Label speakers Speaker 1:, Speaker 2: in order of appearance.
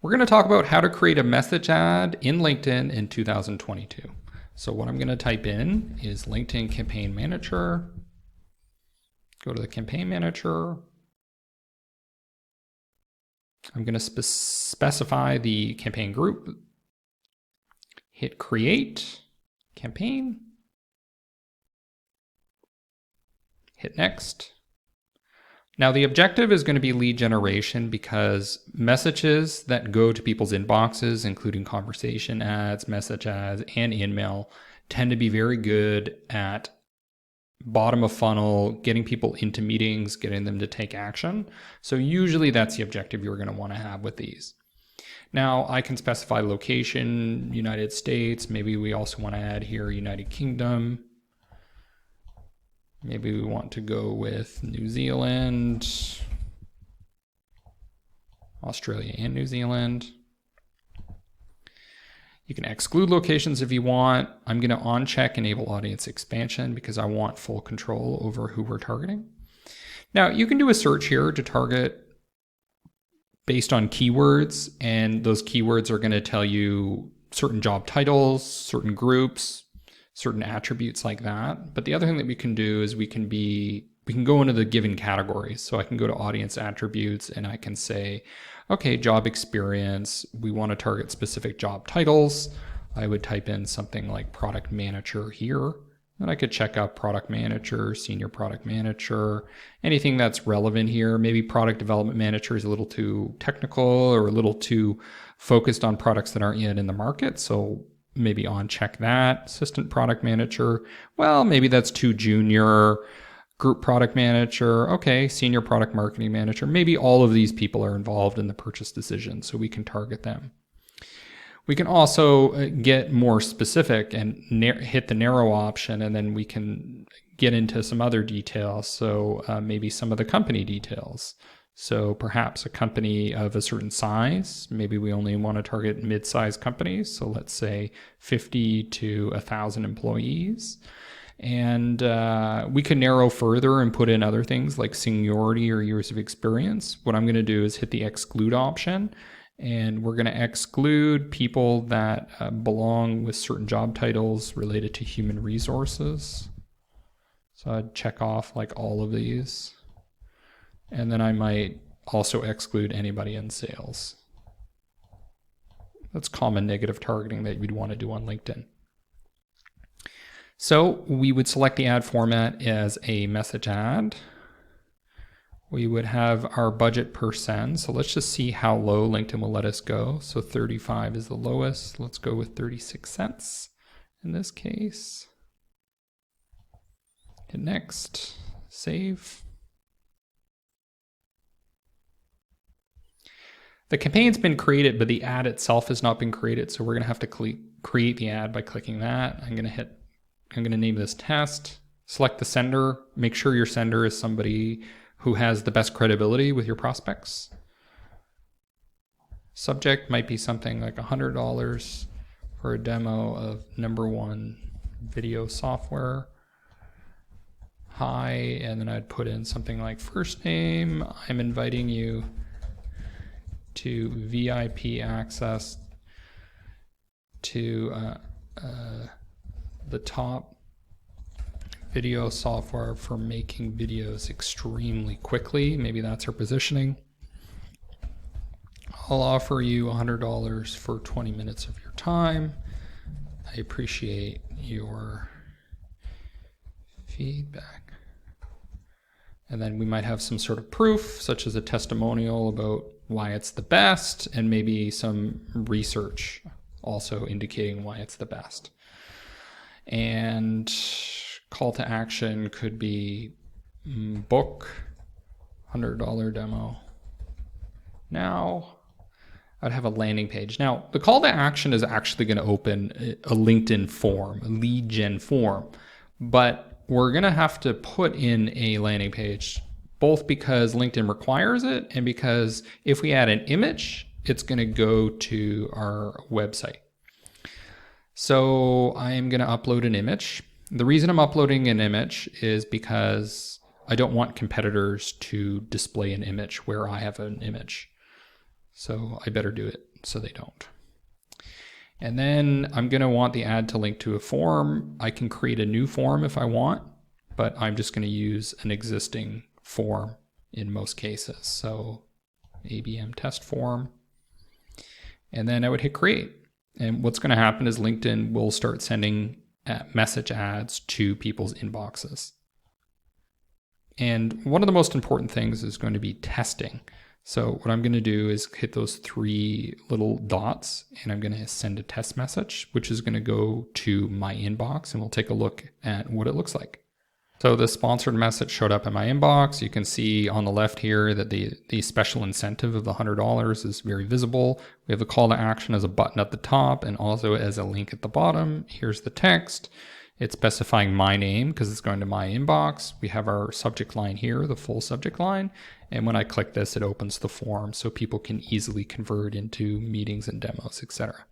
Speaker 1: We're going to talk about how to create a message ad in LinkedIn in 2022. So what I'm going to type in is LinkedIn Campaign Manager. Go to the Campaign Manager. I'm going to specify the campaign group. Hit Create Campaign. Hit Next. Now the objective is going to be lead generation because messages that go to people's inboxes, including conversation ads, message ads, and email, tend to be very good at bottom of funnel, getting people into meetings, getting them to take action. So usually that's the objective you're going to want to have with these. Now I can specify location, United States. Maybe we also want to add here United Kingdom. Maybe we want to go with New Zealand, Australia and New Zealand. You can exclude locations if you want. I'm going to on-check enable audience expansion because I want full control over who we're targeting. Now you can do a search here to target based on keywords, and those keywords are going to tell you certain job titles, certain groups, certain attributes like that. But the other thing that we can do is we can go into the given categories. So I can go to audience attributes and I can say, okay, job experience, we want to target specific job titles. I would type in something like product manager here. And I could check out product manager, senior product manager, anything that's relevant here. Maybe product development manager is a little too technical or a little too focused on products that aren't yet in the market. So maybe on check that. Assistant product manager, well, maybe that's too junior. Group product manager, okay. Senior product marketing manager, maybe all of these people are involved in the purchase decision, so we can target them. We can also get more specific and hit the narrow option, and then we can get into some other details. So maybe some of the company details. So perhaps a company of a certain size, maybe we only want to target mid-sized companies. So let's say 50 to 1,000 employees. And we can narrow further and put in other things like seniority or years of experience. What I'm going to do is hit the exclude option, and we're going to exclude people that belong with certain job titles related to human resources. So I'd check off like all of these. And then I might also exclude anybody in sales. That's common negative targeting that you'd want to do on LinkedIn. So we would select the ad format as a message ad. We would have our budget per send. So let's just see how low LinkedIn will let us go. So 35 is the lowest. Let's go with 36 cents in this case. Hit next, save. The campaign's been created, but the ad itself has not been created. So we're going to have to create the ad by clicking that. I'm going to name this test, select the sender, make sure your sender is somebody who has the best credibility with your prospects. Subject might be something like $100 for a demo of #1 video software. Hi, and then I'd put in something like first name. I'm inviting you to VIP access to the top video software for making videos extremely quickly. Maybe that's our positioning. I'll offer you $100 for 20 minutes of your time. I appreciate your feedback. And then we might have some sort of proof, such as a testimonial about why it's the best, and maybe some research also indicating why it's the best. And call to action could be book $100 demo. Now I'd have a landing page. Now the call to action is actually going to open a LinkedIn form, a lead gen form, but we're going to have to put in a landing page, both because LinkedIn requires it and because if we add an image, it's going to go to our website. So I am going to upload an image. The reason I'm uploading an image is because I don't want competitors to display an image where I have an image. So I better do it so they don't. And then I'm going to want the ad to link to a form. I can create a new form if I want, but I'm just going to use an existing form in most cases. So ABM test form. And then I would hit create. And what's going to happen is LinkedIn will start sending message ads to people's inboxes. And one of the most important things is going to be testing. So what I'm going to do is hit those 3 little dots, and I'm going to send a test message, which is going to go to my inbox, and we'll take a look at what it looks like. So the sponsored message showed up in my inbox. You can see on the left here that the special incentive of the $100 is very visible. We have a call to action as a button at the top and also as a link at the bottom. Here's the text. It's specifying my name because it's going to my inbox. We have our subject line here, the full subject line. And when I click this, it opens the form so people can easily convert into meetings and demos, etc.